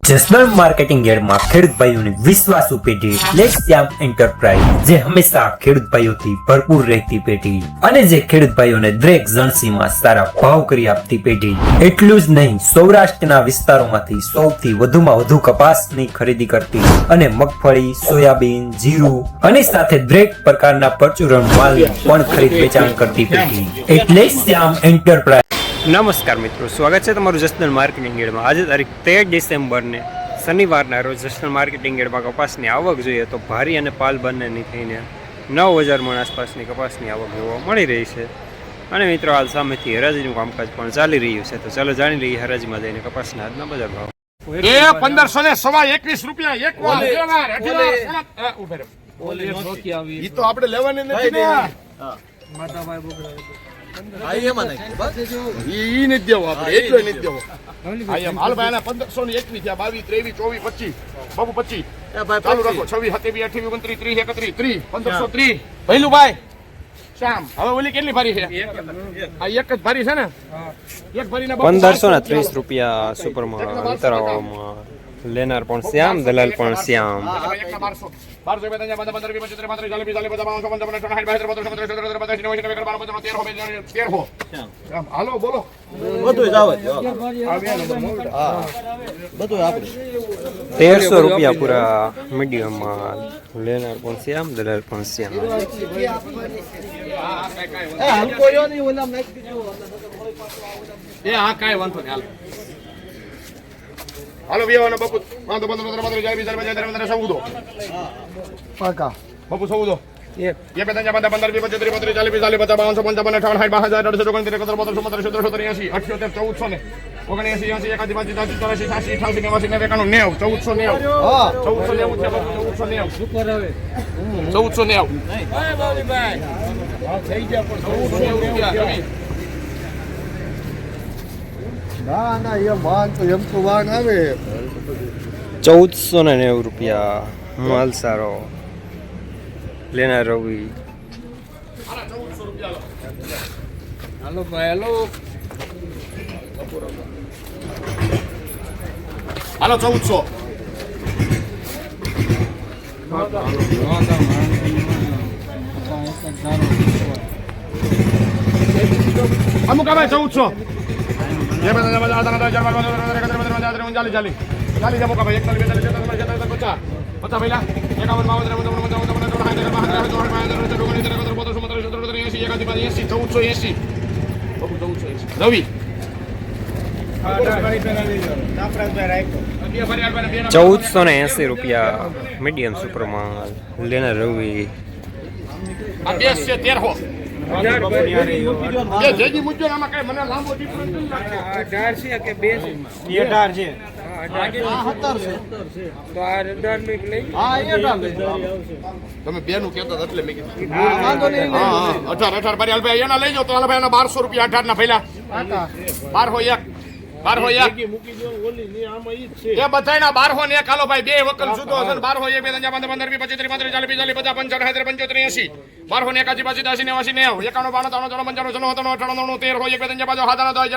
Jasdan marketing યાર્ડમાં ખેડૂત ભાઈઓની વિશ્વાસુ પેઢી લેક્સ્યામ એન્ટરપ્રાઇઝ, જે હંમેશા ખેડૂત ભાઈઓથી ભરપૂર રહેતી પેઢી અને જે ખેડૂત ભાઈઓને દરેક જણસીમાં સારા ભાવ કરી આપતી પેઢી. એટલું જ નહીં, સૌરાષ્ટ્રના વિસ્તારોમાંથી સૌથી વધુમાં વધુ કપાસની ખરીદી કરતી અને મગફળી, સોયાબીન, જીરું અને સાથે દરેક પ્રકારના પરચુરણ માલ પણ ખરીદ વેચાણ કરતી પેઢી એટલે શ્યામ એન્ટરપ્રાઇઝ. નમસ્કાર મિત્રો, સ્વાગત છે તમારું જસદણ માર્કેટિંગ યાર્ડમાં. આજે તારીખ 13 ડિસેમ્બરને શનિવારના રોજ જસદણ માર્કેટિંગ યાર્ડમાં કપાસની આવક જોઈએ તો ભારી અને પાલ બંનેની થઈને 9,000 મણ આસપાસની કપાસની આવક જોવા મળી રહી છે. અને મિત્રો, હાલ સામેથી હરાજીનું કામકાજ પણ ચાલી રહ્યું છે, તો ચાલો જાણી લઈએ હરાજીમાં જઈને કપાસના આજના બજાર ભાવ. 1521 રૂપિયા એક વાર ઈ તો આપણે લેવાની નથી ને. ઈ નથી દેવો આપણે, એટલો નથી દેવો. હાલ ભાઈ આના 1521 થયા, 22, 23, 24, 25 બાબુ 25 ચાલુ રાખો. 26, 27, 28, 29, 30, 31, 1530 પહેલું ભાઈ શ્યામ. હવે ઓલી કેટલી ભારી છે? આ એક જ ભારી છે ને? એક ભારીના 1530 રૂપિયા સુપરમાં અંતરાળમાં લેનાર પણ શ્યામ, દલાલ પણ શ્યામ. 1300 રૂપિયા પૂરા મીડિયમમાં લેનાર પણ શ્યામ, દલાલ પણ શ્યામ. હાલો વિયાવાનો બાપુ 15 પાકા બાપુ 14 એક બે તંજા 15 20 25 30 40 45 50 55 ₹1490 રૂપિયા માલ સારો લેનાર રવિ. હાલો ભાઈ હાલો 1400 અમુક ભાઈ 1400 ₹1480 રૂપિયા મીડિયમ સુપરમાં લેનાર રવિ. તમે બે નું કેતા એટલે મેં કીધું 18 બારી હાલ એના લઈ જાઓ તો હાલ ભાઈ એના 1200 રૂપિયા 18 ના પહેલા 1201 એ બધાયના 1200 ને એક હાલો ભાઈ બે વકલ સુધો હશે. 1201 2 3 15 20 25 30 35 40 50 55 75 1200 ને 81 85 90 91 91 95 95 95 13 5 હાથ 2000 15 16 17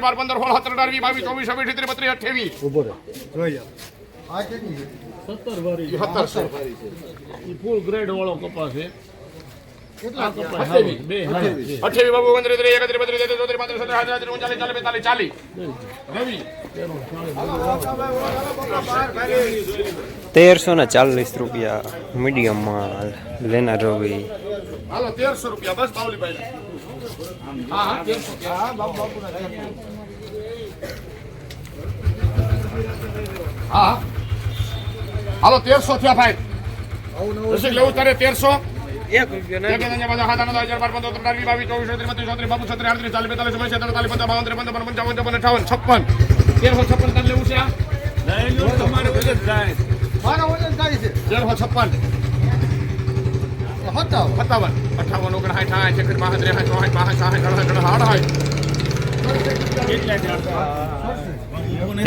18 20 22 24 28 32 ઉભો રહે જોઈ લો. આ કેટલી 17 વાળી 1700 ઈ ફૂલ ગ્રેડ વાળો કપાસ છે. કેટલા કપાસ? 28 બાબુ 31 31 32 33 34 35 37 40 રવિ 1340 રૂપિયા મીડિયમ માલ લેનાર રવિ. હાલો 1300 રૂપિયા બસ બાવલીભાઈ. હા 1300 હા બાબુ હા હાલો 1300 થયા ભાઈ. રસિક લેવું તારે 1300 એક રૂપિયા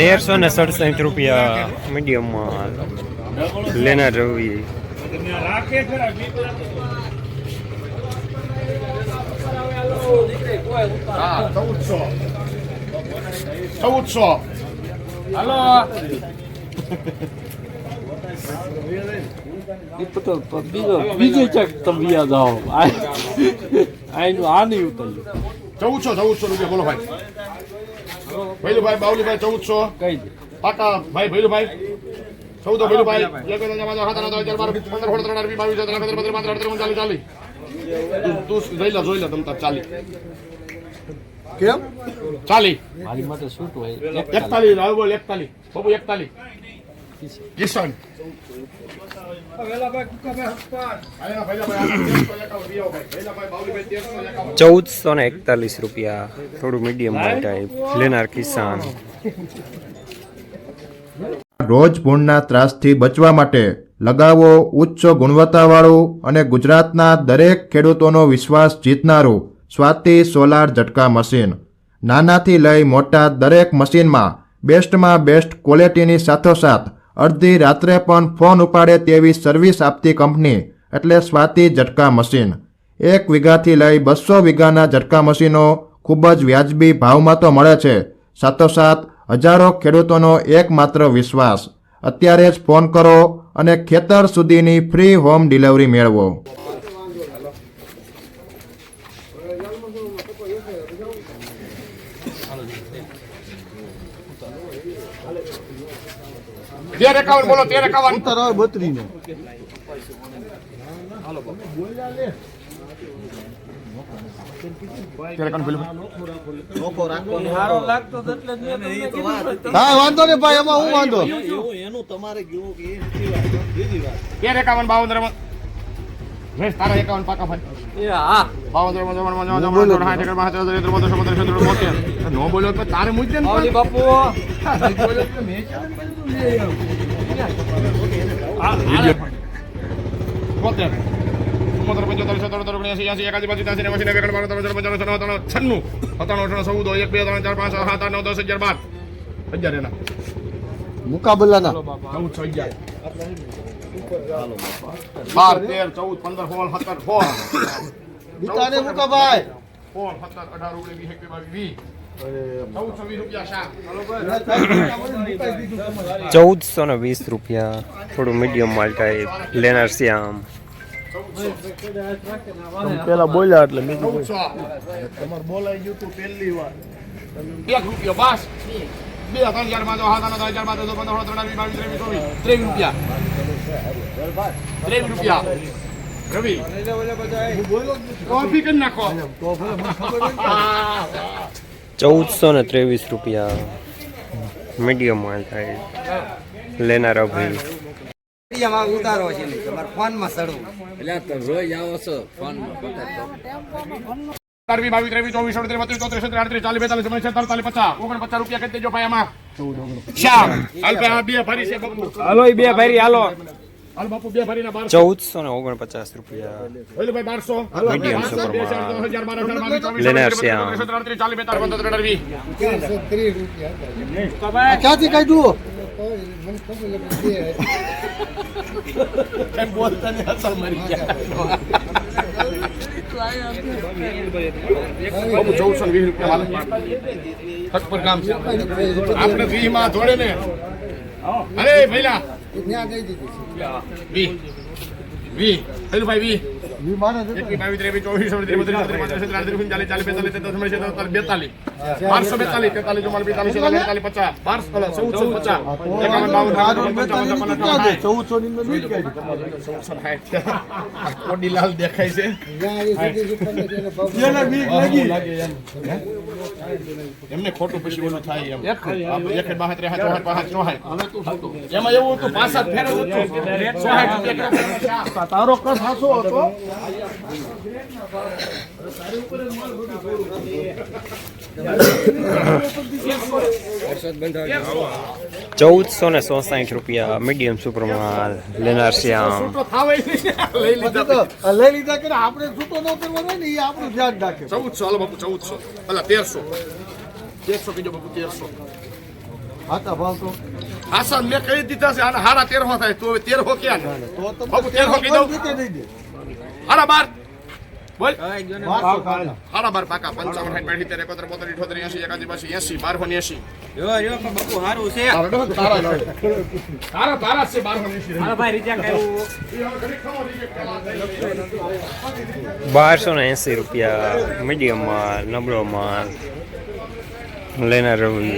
₹1367 રૂપિયા મીડિયમ માલ લેનાર રવિ. રાખે ખરા 1400 હાલો બીજે ચક તમે યાદ આવો આનું આ નહીં ઉતર્યું 1400 રૂપિયા બોલો ભાઈ ભૈલુભાઈ બાવલીભાઈ 1400 કઈ દે પાકા ભાઈ ભૈલુભાઈ 14 ભૈલુભાઈ 1 2 3 4 5 6 7 8 9 10 11 12 13 14 15 16 17 18 19 20 21 22 જોઈ લે તમ તાર 40 કેમ 40 મારી માટે શૂટ હોય 41 રાવ બોલ 41 બાબુ 41 કિશન ભૈલાભાઈ કુકાભાઈ હસપાટ આયા ભૈલાભાઈ 1441 રૂપિયા થોડું મીડિયમ ટાઈપ લેનાર કિસાન રોજ ભૂણના ત્રાસથી બચવા માટે લગાવો ઉચ્ચ ગુણવત્તાવાળું અને ગુજરાતના દરેક ખેડૂતોનો વિશ્વાસ જીતનારું સ્વાતિ સોલાર ઝટકા મશીન. નાનાથી લઈ મોટા દરેક મશીનમાં બેસ્ટમાં બેસ્ટ ક્વોલિટીની સાથોસાથ અડધી રાત્રે પણ ફોન ઉપાડે તેવી સર્વિસ આપતી કંપની એટલે સ્વાતિ ઝટકા મશીન. 1 વીઘાથી લઈ 200 વીઘાના ઝટકા મશીનો ખૂબ જ વ્યાજબી ભાવમાં તો મળે છે, સાથોસાથ હજારો ખેડૂતોનો એકમાત્ર વિશ્વાસ. અત્યારે જ ફોન કરો અને ખેતર સુધીની ફ્રી હોમ ડિલિવરી મેળવો. તેર 51 બોલો 13 51 ઉતારો 32 નો હા વાંધો ને ભાઈ એમાં હું વાંધો એનું તમારે કેવું કે 51 52 રેસ તારા 51 પાકા ભાઈ એ હા 52 નો બોલ્યો તો તારે મુજે ને આવલી બાપુ મુકાબલાના 12 13 14 15 16 17 બીતાને મુકાભાઈ 16 17 18 19 20 રૂપિયા 1420 રૂપિયા થોડું મીડિયમ માલ ટાઈપ લેનાર શ્યામ. પેલા બોલ્યા એટલે મેં તમારે બોલાઈ ગયું તું પહેલી વાર 1 રૂપિયો બસ 2 3 4 5 6 7 8 9 10 12 13 રૂપિયા રવિ કોફી કરી નાખો 1423 રૂપિયા મીડિયમ માલ ટાઈપ લેનાર અભી. ઉતારો છે તમારા ફોનમાં સડવું એટલે રોજ આવો છો ફોનમાં 22 23 24 33 34 40 45 46 50 49 રૂપિયા કરી દેજો ભાઈ આમાં શ્યામ હાલ બે ભરી છે બાપુ હાલો એ બે ભરી હાલો હાલ બાપુ બે ભરીના 1449 રૂપિયા ઓલે ભાઈ 1200 મીડિયમ સુપર માલ લેનાર શ્યામ. 30 ક્યાંથી કાઢ્યું કેમ બોલતા ને અસલ મરી ગયા બાપુ 1420 રૂપિયા હાલ હક પર કામ છે આપણે 20 માં જોડે ને અરે ભઈલા ત્યાં દઈ દીધી 20 હેલો ભાઈ 20 વી માને 21 22 23 24 લાલ દેખાય છે એમને ખોટું પછી ઓલું થાય એમ આપણે 1 72 એમાં એવું હતું પાછા ફેરવ તારો કસ હાસો હતો 1467 રૂપિયા મીડિયમ સુપર માલ લેનાર શ્યામ. લઈ લીધા લઈ લીધા કે આપણે છૂટો ન કરવાનો ને એ આપણું ધ્યાન રાખે 1400 હાલો બાપુ 1400 અલા 1300 કીધો બાપુ 1300 હાતા ભાવ તો આસાન મેં કહી દીધા છે આના હારા 1300 થાય તો હવે 1300 ક્યાં તો બાપુ 1300 કીધો નહીં દે હારા 12 બોલ પાકા. સાડા 12 પાકા 55 60 72 73 72 78 81 82 80 તારા છે 1280 રૂપિયા મીડિયમ માલ, નબળો માલ લેનાર રવિ.